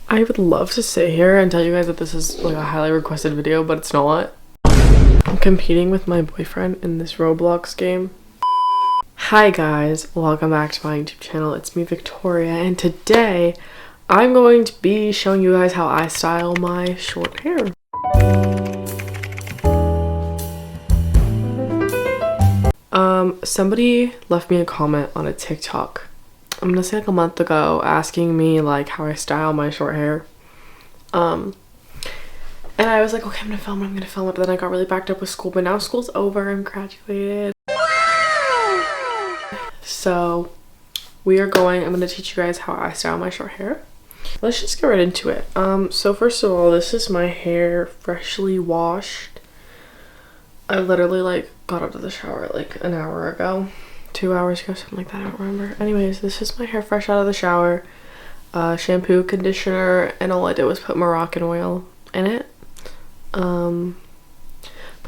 I would love to sit here and tell you guys that this is like a highly requested video, but it's not. I'm competing with my boyfriend in this Roblox game. Hi guys, welcome back to my YouTube channel. It's me, Victoria, and today I'm going to be showing you guys how I style my short hair. Somebody left me a comment on a TikTok, I'm gonna say like a month ago, asking me like how I style my short hair. And I was like, okay, I'm gonna film it, but then I got really backed up with school, but now school's over, I'm graduated. So I'm gonna teach you guys how I style my short hair. Let's just get right into it. So first of all, this is my hair freshly washed. I literally like got out of the shower like an hour ago, 2 hours ago, something like that, I don't remember. Anyways, this is my hair fresh out of the shower. Shampoo, conditioner, and all I did was put Moroccan oil in it. But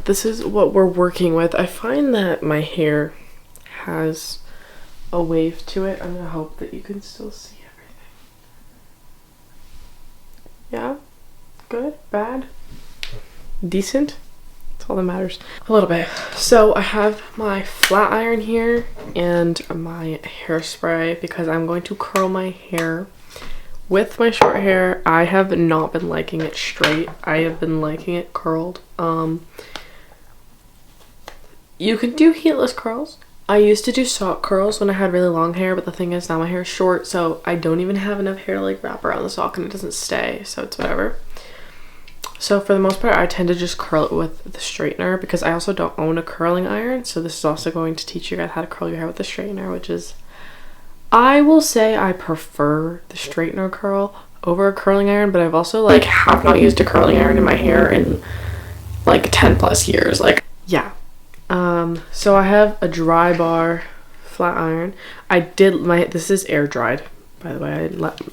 this is what we're working with. I find that my hair has a wave to it. I'm gonna hope that you can still see everything. Yeah? Good? Bad? Decent? That's all that matters. A little bit. So I have my flat iron here and my hairspray because I'm going to curl my hair. With my short hair, I have not been liking it straight. I have been liking it curled. You can do heatless curls. I used to do sock curls when I had really long hair, but the thing is now my hair is short, so I don't even have enough hair to like wrap around the sock and it doesn't stay, so it's whatever. So for the most part, I tend to just curl it with the straightener because I also don't own a curling iron, so this is also going to teach you guys how to curl your hair with the straightener, which is, I will say I prefer the straightener curl over a curling iron, but I've also like have not used a curling iron in my hair in like 10 plus years. Like, yeah. So I have a dry bar flat iron. This is air dried, by the way.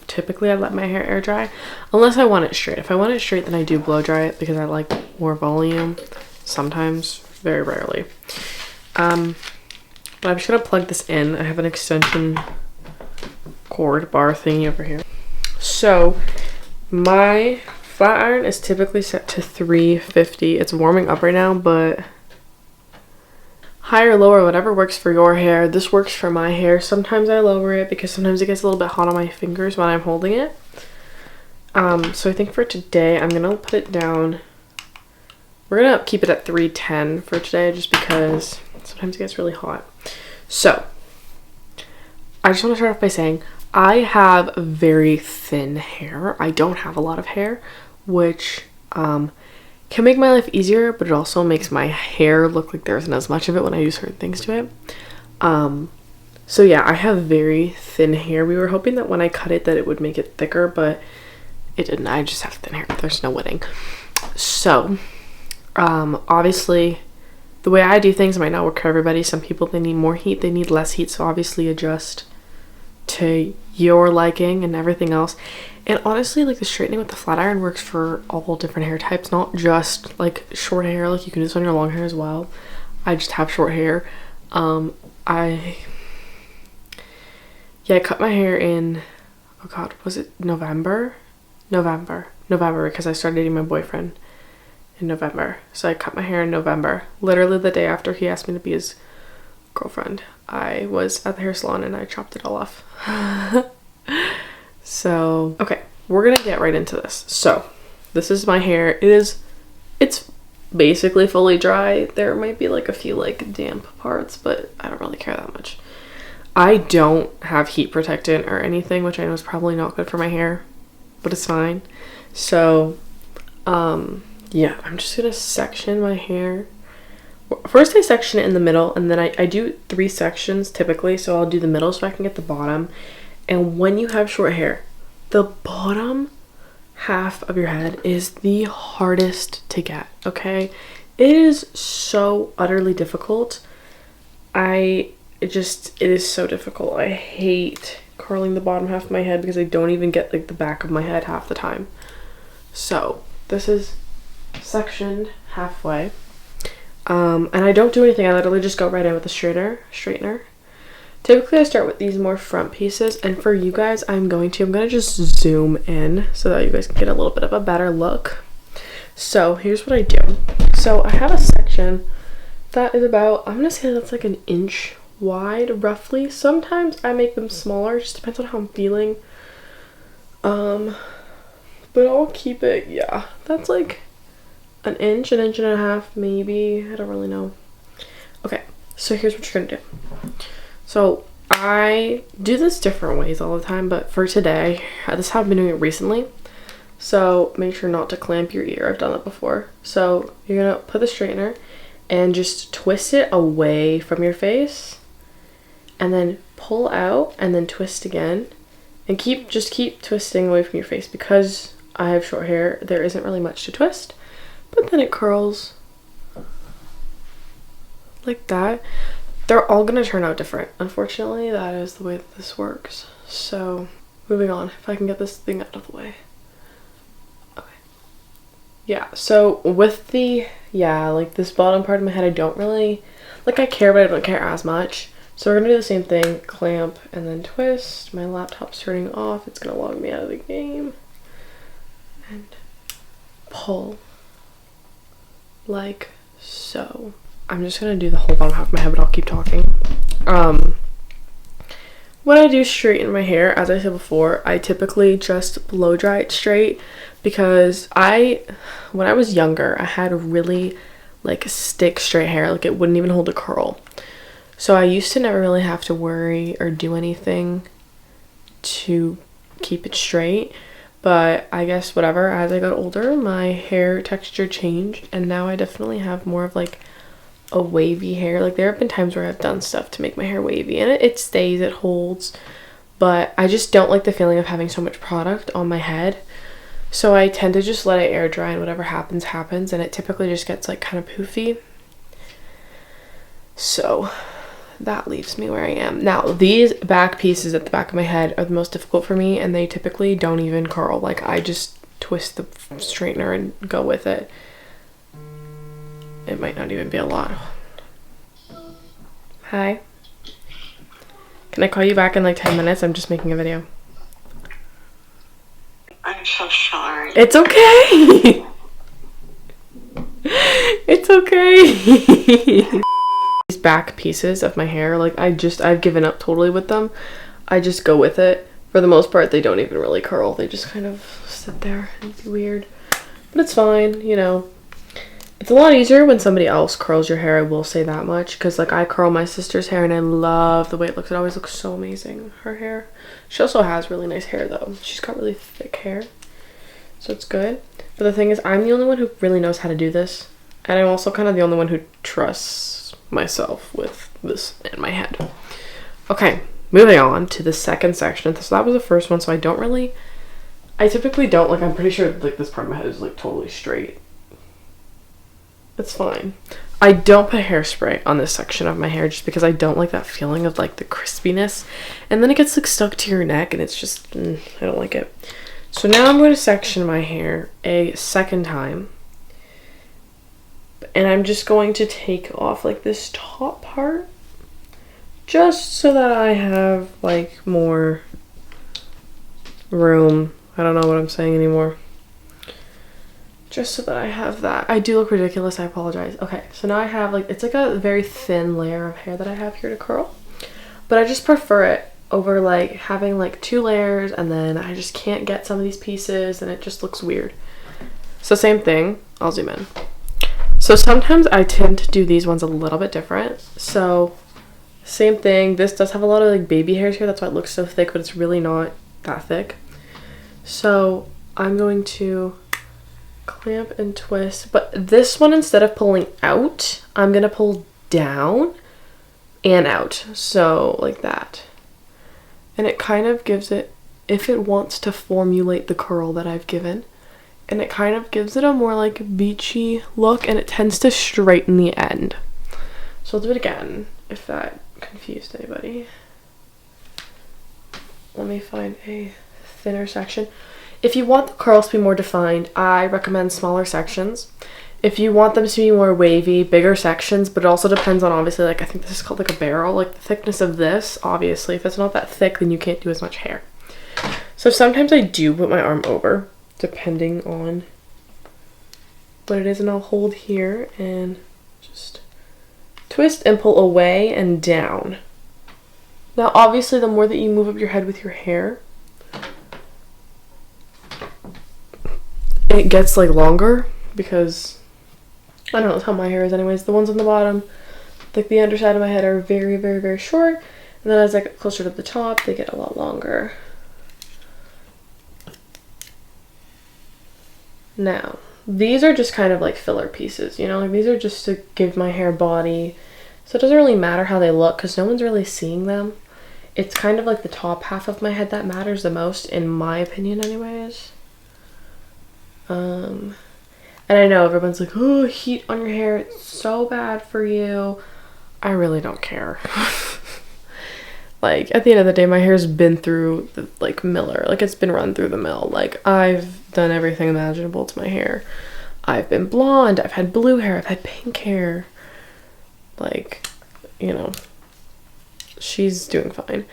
Typically I let my hair air dry unless I want it straight. If I want it straight, then I do blow dry it because I like more volume sometimes, very rarely. But I'm just gonna plug this in. I have an extension cord bar thingy over here. So my flat iron is typically set to 350. It's warming up right now, but higher, lower, whatever works for your hair. This works for my hair. Sometimes I lower it because sometimes it gets a little bit hot on my fingers when I'm holding it. So I think for today, I'm gonna put it down. We're gonna keep it at 310 for today just because sometimes it gets really hot. So I just want to start off by saying I have very thin hair. I don't have a lot of hair, which can make my life easier, but it also makes my hair look like there isn't as much of it when I do certain things to it. So yeah, I have very thin hair. We were hoping that when I cut it that it would make it thicker, but it didn't. I just have thin hair. There's no winning. So obviously the way I do things might not work for everybody. Some people, they need more heat, they need less heat, so obviously adjust to your liking and everything else. And honestly, like the straightening with the flat iron works for all different hair types, not just like short hair. Like you can do this on your long hair as well. I just have short hair. I cut my hair in, oh god, was it November because I started dating my boyfriend in November. So I cut my hair in November, literally the day after he asked me to be his girlfriend. I was at the hair salon and I chopped it all off. So okay, we're gonna get right into this. So this is my hair. It's basically fully dry. There might be like a few like damp parts, but I don't really care that much. I don't have heat protectant or anything, which I know is probably not good for my hair, but it's fine. So yeah, I'm just gonna section my hair. First I section it in the middle, and then I do 3 sections typically, so I'll do the middle so I can get the bottom. And when you have short hair, the bottom half of your head is the hardest to get, okay? It is so utterly difficult. It is so difficult. I hate curling the bottom half of my head because I don't even get like the back of my head half the time. So this is sectioned halfway. And I don't do anything. I literally just go right in with the straightener Typically I start with these more front pieces, and for you guys I'm gonna just zoom in so that you guys can get a little bit of a better look. So here's what I do. So I have a section that is about, I'm gonna say that's like an inch wide roughly. Sometimes I make them smaller, just depends on how I'm feeling. But I'll keep it, yeah, that's like an inch and a half maybe, I don't really know. Okay, so here's what you're gonna do. So I do this different ways all the time, but for today, this is how I've been doing it recently. So make sure not to clamp your ear, I've done that before. So you're gonna put the straightener and just twist it away from your face, and then pull out and then twist again, and just keep twisting away from your face. Because I have short hair, there isn't really much to twist, but then it curls like that. They're all gonna turn out different. Unfortunately, that is the way that this works. So moving on, if I can get this thing out of the way. Okay. Yeah, so with the, like this bottom part of my head, I don't really, like I care, but I don't care as much. So we're gonna do the same thing, clamp and then twist. My laptop's turning off, it's gonna log me out of the game. And pull, like so. I'm just gonna do the whole bottom half of my head, but I'll keep talking. When I do straighten my hair, as I said before, I typically just blow dry it straight, because when I was younger, I had really like stick straight hair, like it wouldn't even hold a curl. So I used to never really have to worry or do anything to keep it straight. But I guess whatever, as I got older, my hair texture changed, and now I definitely have more of like a wavy hair. Like there have been times where I've done stuff to make my hair wavy, and it stays, it holds, but I just don't like the feeling of having so much product on my head. So I tend to just let it air dry, and whatever happens, happens, and it typically just gets like kind of poofy. So that leaves me where I am. Now, these back pieces at the back of my head are the most difficult for me, and they typically don't even curl. Like I just twist the straightener and go with it. It might not even be a lot. Hi. Can I call you back in like 10 minutes? I'm just making a video. I'm so sorry. It's okay. It's okay. These back pieces of my hair, like I've given up totally with them. I just go with it. For the most part, they don't even really curl. They just kind of sit there and be weird. But it's fine, you know. It's a lot easier when somebody else curls your hair, I will say that much. Because like I curl my sister's hair and I love the way it looks. It always looks so amazing, her hair. She also has really nice hair though. She's got really thick hair, so it's good. But the thing is, I'm the only one who really knows how to do this. And I'm also kind of the only one who trusts myself with this in my head. Okay, moving on to the second section. So that was the first one, so I typically don't, like I'm pretty sure like this part of my head is like totally straight. It's fine. I don't put hairspray on this section of my hair just because I don't like that feeling of like the crispiness, and then it gets like stuck to your neck, and it's just I don't like it. So now I'm going to section my hair a second time, and I'm just going to take off like this top part just so that I have like more room. I don't know what I'm saying anymore. Just so that I have that. I do look ridiculous, I apologize. Okay, so now I have like, it's like a very thin layer of hair that I have here to curl. But I just prefer it over like having like 2 layers, and then I just can't get some of these pieces and it just looks weird. So same thing, I'll zoom in. So sometimes I tend to do these ones a little bit different. So same thing, this does have a lot of like baby hairs here, that's why it looks so thick, but it's really not that thick. So I'm going to clamp and twist, but this one, instead of pulling out, I'm gonna pull down and out, so like that, and it kind of gives it, if it wants to formulate the curl that I've given, and it kind of gives it a more like beachy look, and it tends to straighten the end. So I'll do it again if that confused anybody. Let me find a thinner section. If you want the curls to be more defined, I recommend smaller sections. If you want them to be more wavy, bigger sections, but it also depends on, obviously, like, I think this is called like a barrel, like the thickness of this. Obviously, if it's not that thick, then you can't do as much hair. So sometimes I do put my arm over, depending on what it is, and I'll hold here and just twist and pull away and down. Now, obviously, the more that you move up your head with your hair, it gets like longer, because I don't know, that's how my hair is anyways. The ones on the bottom, like the underside of my head, are very, very, very short, and then as I get closer to the top, they get a lot longer. Now, these are just kind of like filler pieces, you know, like these are just to give my hair body, so it doesn't really matter how they look because no one's really seeing them. It's kind of like the top half of my head that matters the most, in my opinion anyways. And I know everyone's like, oh, heat on your hair, it's so bad for you. I really don't care. Like, at the end of the day, my hair's been through the, like, miller. Like, it's been run through the mill. Like, I've done everything imaginable to my hair. I've been blonde, I've had blue hair, I've had pink hair. Like, you know, she's doing fine.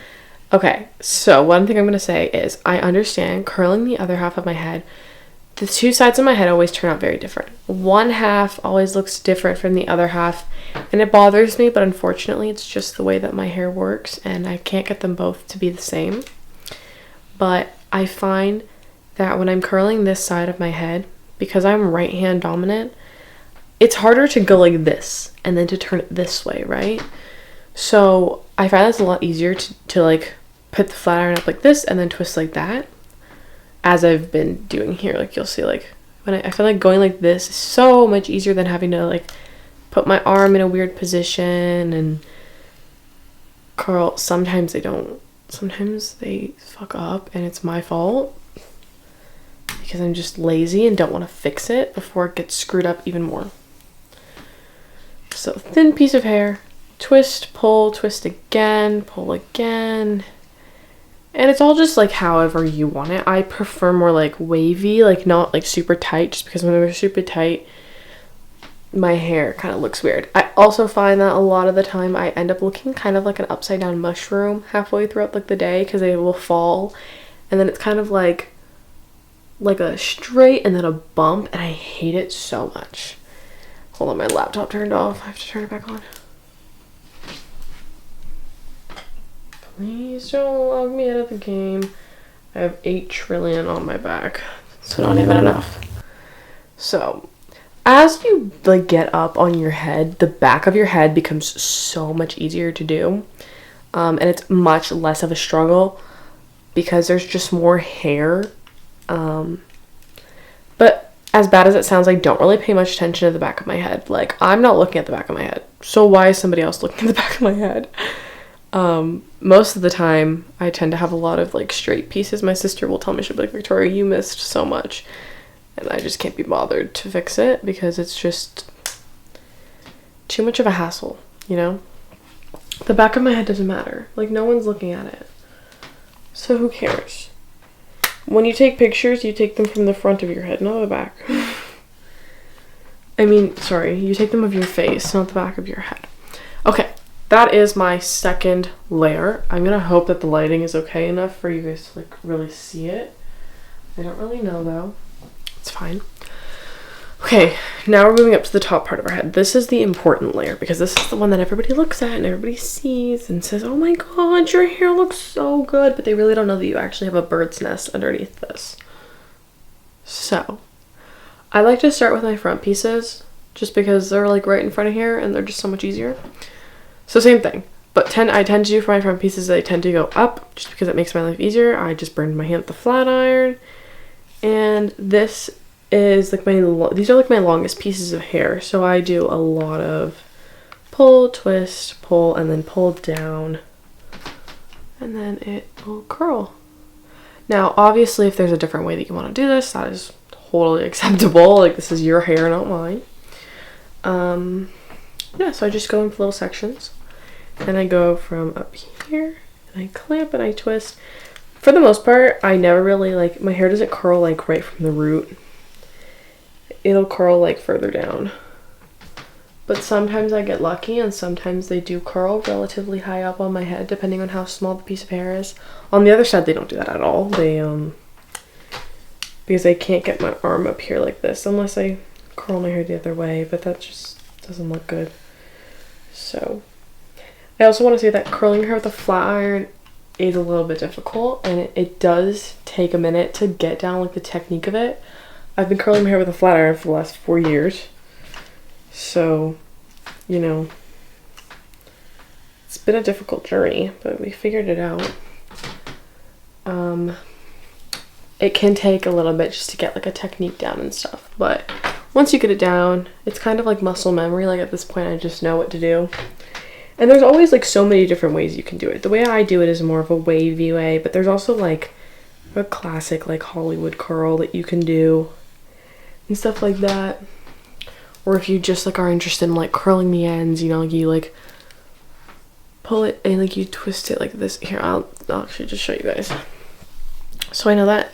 Okay, so one thing I'm going to say is I understand curling the other half of my head. The two sides of my head always turn out very different. One half always looks different from the other half, and it bothers me, but unfortunately it's just the way that my hair works, and I can't get them both to be the same. But I find that when I'm curling this side of my head, because I'm right hand dominant, it's harder to go like this and then to turn it this way, right? So I find that's a lot easier to like put the flat iron up like this and then twist like that, as I've been doing here. Like, you'll see, like, when I feel like going like this is so much easier than having to like put my arm in a weird position and curl. Sometimes they don't. Sometimes they fuck up and it's my fault because I'm just lazy and don't want to fix it before it gets screwed up even more. So, thin piece of hair, twist, pull, twist again, pull again. And it's all just like however you want it. I prefer more like wavy, like not like super tight, just because when they're super tight, my hair kind of looks weird. I also find that a lot of the time I end up looking kind of like an upside down mushroom halfway throughout like the day, because they will fall and then it's kind of like a straight and then a bump, and I hate it so much. Hold on, my laptop turned off. I have to turn it back on. Please don't log me out of the game. I have 8 trillion on my back. So not even enough. So, as you like get up on your head, the back of your head becomes so much easier to do. And it's much less of a struggle because there's just more hair. But as bad as it sounds, I don't really pay much attention to the back of my head. Like, I'm not looking at the back of my head. So why is somebody else looking at the back of my head? Most of the time I tend to have a lot of like straight pieces. My sister will tell me, she'll be like, Victoria, you missed so much, and I just can't be bothered to fix it because it's just too much of a hassle, you know? The back of my head doesn't matter. Like, no one's looking at it, so who cares? When you take pictures, you take them from the front of your head, not the back. I mean, sorry, you take them of your face, not the back of your head. Okay. That is my second layer. I'm gonna hope that the lighting is okay enough for you guys to like really see it. I don't really know though. It's fine. Okay, now we're moving up to the top part of our head. This is the important layer because this is the one that everybody looks at and everybody sees and says, oh my god, your hair looks so good, but they really don't know that you actually have a bird's nest underneath this. So, I like to start with my front pieces just because they're like right in front of here and they're just so much easier. So same thing, but I tend to do for my front pieces, I tend to go up just because it makes my life easier. I just burned my hand with the flat iron, and this is like these are like my longest pieces of hair, so I do a lot of pull, twist, pull, and then pull down, and then it will curl. Now, obviously, if there's a different way that you want to do this, that is totally acceptable. Like, this is your hair, not mine. Yeah, so I just go in little sections, and I go from up here, and I clamp and I twist. For the most part, I never really like, my hair doesn't curl like right from the root. it'll curl like further down. But sometimes I get lucky and sometimes they do curl relatively high up on my head depending on how small the piece of hair is. On the other side they don't do that at all. They because I can't get my arm up here like this unless I curl my hair the other way, but that just doesn't look good. So I also want to say that curling your hair with a flat iron is a little bit difficult, and it does take a minute to get down like the technique of it. I've been curling my hair with a flat iron for the last 4 years, so you know, it's been a difficult journey, but we figured it out. It can take a little bit just to get like a technique down and stuff, but once you get it down, it's kind of like muscle memory. Like at this point I just know what to do. And there's always like so many different ways you can do it. The way I do it is more of a wavy way, but there's also like a classic like Hollywood curl that you can do and stuff like that. Or if you just like are interested in like curling the ends, you know, you like pull it and like you twist it like this. Here, I'll actually just show you guys. So I know that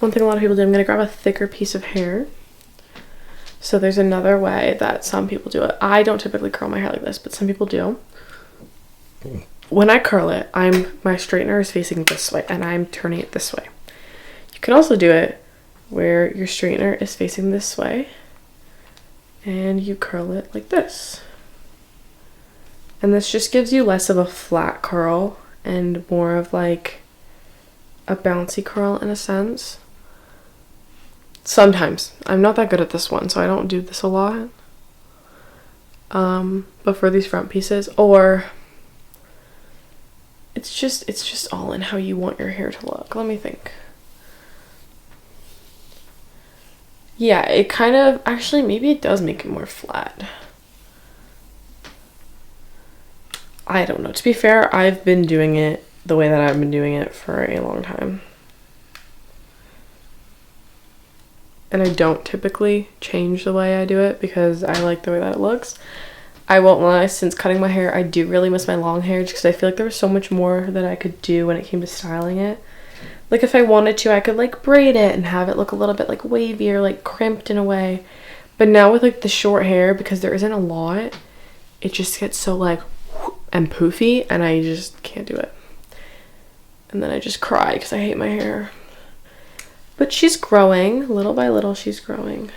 one thing a lot of people do, I'm gonna grab a thicker piece of hair. So there's another way that some people do it. I don't typically curl my hair like this, but some people do. When I curl it, my straightener is facing this way and I'm turning it this way. You can also do it where your straightener is facing this way and you curl it like this. And this just gives you less of a flat curl and more of like a bouncy curl in a sense. Sometimes. I'm not that good at this one, so I don't do this a lot. But for these front pieces, or it's just all in how you want your hair to look. Let me think. Yeah, it kind of, actually maybe it does make it more flat. I don't know. To be fair, I've been doing it the way that I've been doing it for a long time. And I don't typically change the way I do it because I like the way that it looks. I won't lie, since cutting my hair, I do really miss my long hair just because I feel like there was so much more that I could do when it came to styling it. Like if I wanted to, I could like braid it and have it look a little bit like wavy or like crimped in a way. But now with like the short hair, because there isn't a lot, it just gets so like and poofy and I just can't do it. And then I just cry because I hate my hair. But she's growing, little by little she's growing.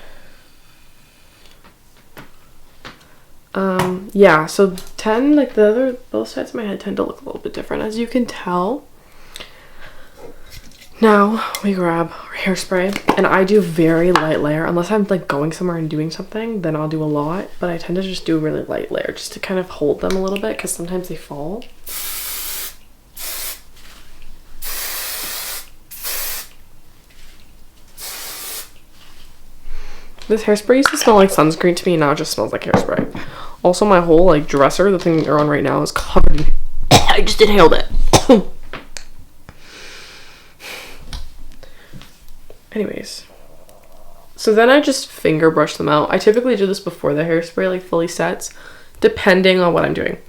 Yeah, so like both sides of my head tend to look a little bit different, as you can tell. Now we grab our hairspray, and I do very light layer. Unless I'm like going somewhere and doing something, then I'll do a lot, but I tend to just do a really light layer just to kind of hold them a little bit because sometimes they fall. This hairspray used to smell like sunscreen to me, and now it just smells like hairspray. Also, my whole like dresser, the thing you're on right now, is covered in I just inhaled it. Anyways, so then I just finger brush them out. I typically do this before the hairspray like fully sets, depending on what I'm doing.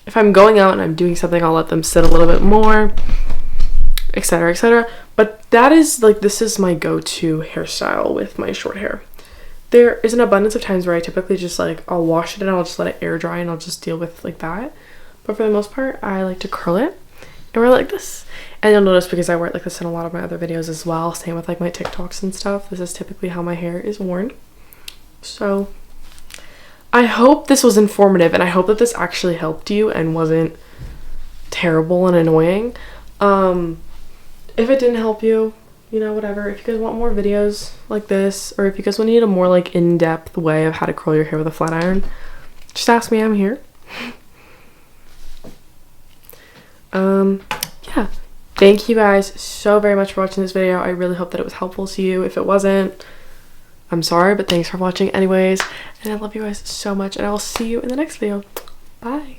If I'm going out and I'm doing something, I'll let them sit a little bit more, etc., etc. But that is like, this is my go-to hairstyle with my short hair. There is an abundance of times where I typically just like, I'll wash it and I'll just let it air dry and I'll just deal with like that. But for the most part, I like to curl it and wear it like this. And you'll notice because I wear it like this in a lot of my other videos as well, same with like my TikToks and stuff. This is typically how my hair is worn. So I hope this was informative and I hope that this actually helped you and wasn't terrible and annoying. If it didn't help you, you know, whatever. If you guys want more videos like this, or if you guys want to need a more like in-depth way of how to curl your hair with a flat iron, just ask me, I'm here. Yeah. Thank you guys so very much for watching this video. I really hope that it was helpful to you. If it wasn't, I'm sorry, but thanks for watching anyways. And I love you guys so much, and I will see you in the next video. Bye.